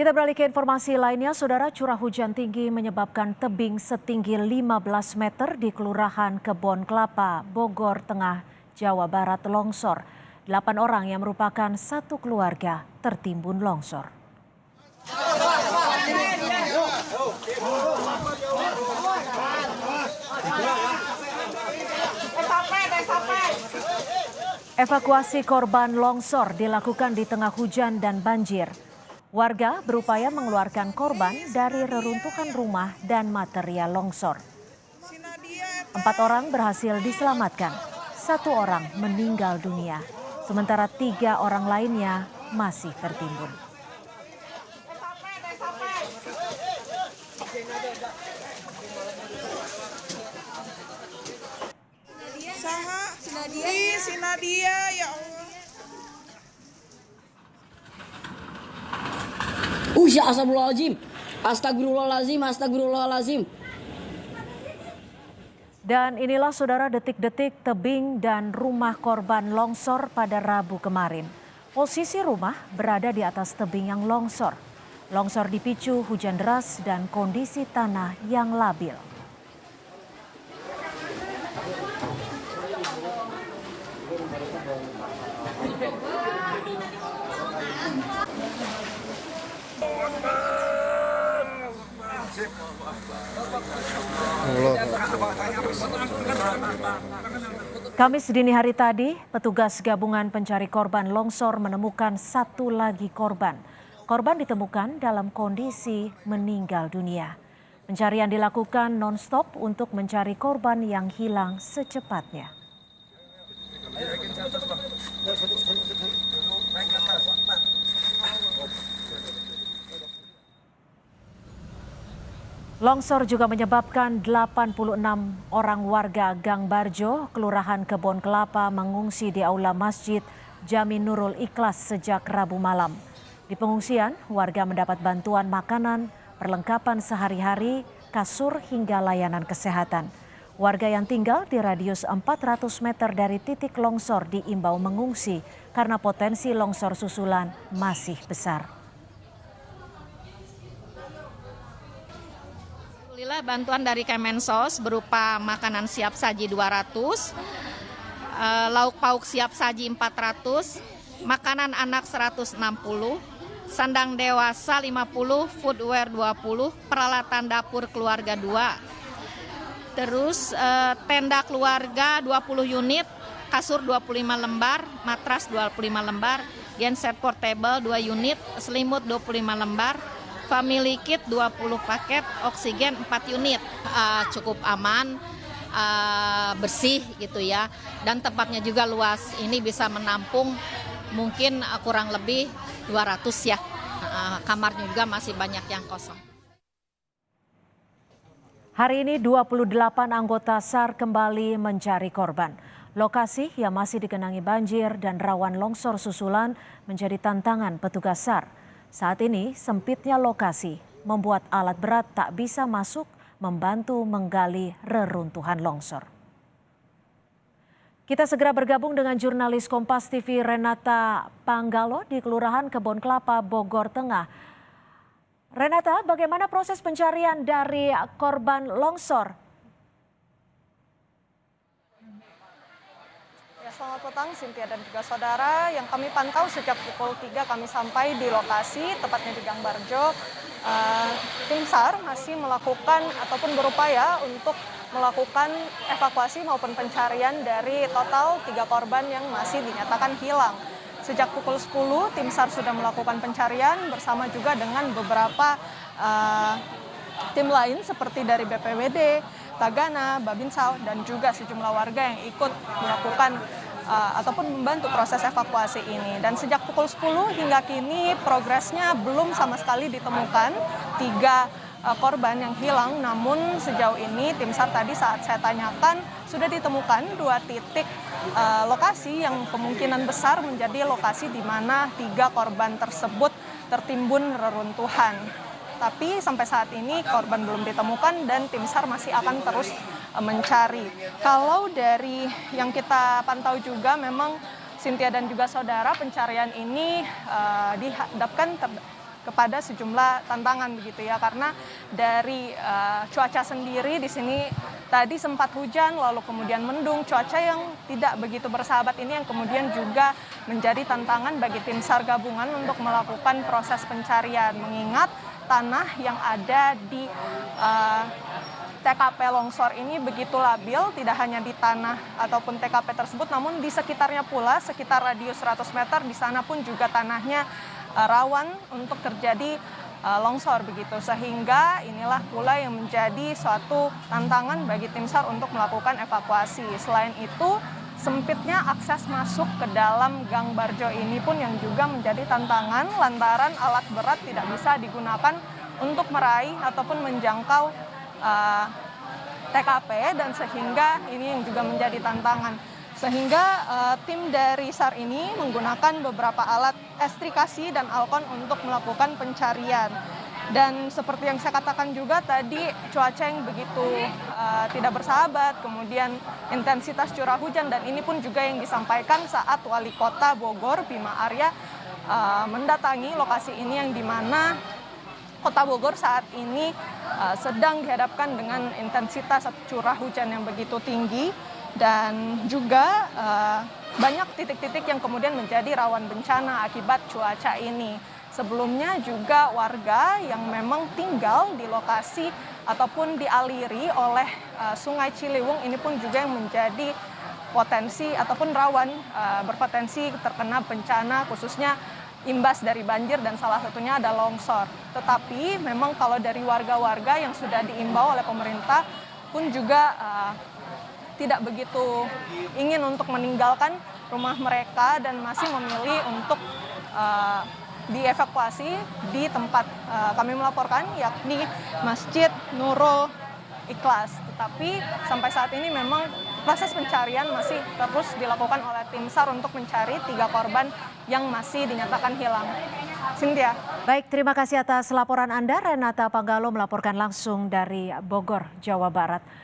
Kita beralih ke informasi lainnya, saudara. Curah hujan tinggi menyebabkan tebing setinggi 15 meter di Kelurahan Kebon Kelapa, Bogor Tengah, Jawa Barat longsor. 8 orang yang merupakan satu keluarga tertimbun longsor. Evakuasi korban longsor dilakukan di tengah hujan dan banjir. Warga berupaya mengeluarkan korban dari reruntuhan rumah dan material longsor. 4 orang berhasil diselamatkan, 1 orang meninggal dunia, sementara 3 orang lainnya masih tertimbun. Sinadia, ya Allah. Astagfirullahaladzim, astagfirullahaladzim, astagfirullahaladzim. Dan inilah saudara detik-detik tebing dan rumah korban longsor pada Rabu kemarin. Posisi rumah berada di atas tebing yang longsor. Longsor dipicu hujan deras dan kondisi tanah yang labil. Kamis dini hari tadi, petugas gabungan pencari korban longsor menemukan 1 lagi korban. Korban ditemukan dalam kondisi meninggal dunia. Pencarian dilakukan non-stop untuk mencari korban yang hilang secepatnya. Longsor juga menyebabkan 86 orang warga Gang Barjo, Kelurahan Kebon Kelapa mengungsi di aula Masjid Jami Nurul Ikhlas sejak Rabu malam. Di pengungsian, warga mendapat bantuan makanan, perlengkapan sehari-hari, kasur hingga layanan kesehatan. Warga yang tinggal di radius 400 meter dari titik longsor diimbau mengungsi karena potensi longsor susulan masih besar. Alhamdulillah bantuan dari Kemensos berupa makanan siap saji 200, lauk pauk siap saji 400, makanan anak 160, sandang dewasa 50, foodwear 20, peralatan dapur keluarga 2. Terus tenda keluarga 20 unit, kasur 25 lembar, matras 25 lembar, genset portable 2 unit, selimut 25 lembar, family kit 20 paket, oksigen 4 unit. Cukup aman, bersih gitu ya, dan tempatnya juga luas. Ini bisa menampung mungkin kurang lebih 200 ya. Kamarnya juga masih banyak yang kosong. Hari ini 28 anggota SAR kembali mencari korban. Lokasi yang masih digenangi banjir dan rawan longsor susulan menjadi tantangan petugas SAR. Saat ini sempitnya lokasi membuat alat berat tak bisa masuk membantu menggali reruntuhan longsor. Kita segera bergabung dengan jurnalis Kompas TV Renata Panggalo di Kelurahan Kebon Kelapa, Bogor Tengah. Renata, bagaimana proses pencarian dari korban longsor? Selamat petang, Cynthia dan juga saudara. Yang kami pantau sejak pukul 3 kami sampai di lokasi, tepatnya di Gang Barjo. Tim SAR masih melakukan ataupun berupaya untuk melakukan evakuasi maupun pencarian dari total 3 korban yang masih dinyatakan hilang. Sejak pukul 10, tim SAR sudah melakukan pencarian bersama juga dengan beberapa tim lain seperti dari BPBD, Tagana, Babinsa, dan juga sejumlah warga yang ikut melakukan ataupun membantu proses evakuasi ini. Dan sejak pukul 10 hingga kini progresnya belum sama sekali ditemukan 3 korban yang hilang. Namun sejauh ini tim SAR tadi saat saya tanyakan sudah ditemukan 2 titik lokasi yang kemungkinan besar menjadi lokasi di mana 3 korban tersebut tertimbun reruntuhan. Tapi sampai saat ini korban belum ditemukan dan tim SAR masih akan terus mencari. Kalau dari yang kita pantau juga memang Cynthia dan juga saudara, pencarian ini dihadapkan kepada sejumlah tantangan begitu ya, karena dari cuaca sendiri di sini tadi sempat hujan lalu kemudian mendung, cuaca yang tidak begitu bersahabat ini yang kemudian juga menjadi tantangan bagi tim SAR gabungan untuk melakukan proses pencarian, mengingat tanah yang ada di TKP longsor ini begitu labil, tidak hanya di tanah ataupun TKP tersebut, namun di sekitarnya pula, sekitar radius 100 meter, di sana pun juga tanahnya rawan untuk terjadi longsor begitu. Sehingga inilah pula yang menjadi suatu tantangan bagi tim SAR untuk melakukan evakuasi. Selain itu, sempitnya akses masuk ke dalam Gang Barjo ini pun yang juga menjadi tantangan lantaran alat berat tidak bisa digunakan untuk meraih ataupun menjangkau TKP, dan sehingga ini yang juga menjadi tantangan. Sehingga tim dari SAR ini menggunakan beberapa alat ekstrikasi dan alkon untuk melakukan pencarian. Dan seperti yang saya katakan juga tadi, cuaca yang begitu tidak bersahabat, kemudian intensitas curah hujan, dan ini pun juga yang disampaikan saat Wali Kota Bogor Bima Arya mendatangi lokasi ini, yang dimana Kota Bogor saat ini sedang dihadapkan dengan intensitas curah hujan yang begitu tinggi, dan juga banyak titik-titik yang kemudian menjadi rawan bencana akibat cuaca ini. Sebelumnya juga warga yang memang tinggal di lokasi ataupun dialiri oleh Sungai Ciliwung ini pun juga yang menjadi potensi ataupun rawan berpotensi terkena bencana, khususnya imbas dari banjir, dan salah satunya ada longsor. Tetapi memang kalau dari warga-warga yang sudah diimbau oleh pemerintah pun juga tidak begitu ingin untuk meninggalkan rumah mereka dan masih memilih untuk dievakuasi di tempat kami melaporkan, yakni Masjid Nurul Ikhlas. Tetapi sampai saat ini memang proses pencarian masih terus dilakukan oleh tim SAR untuk mencari 3 korban yang masih dinyatakan hilang. Cynthia. Baik, terima kasih atas laporan Anda. Renata Panggalo melaporkan langsung dari Bogor, Jawa Barat.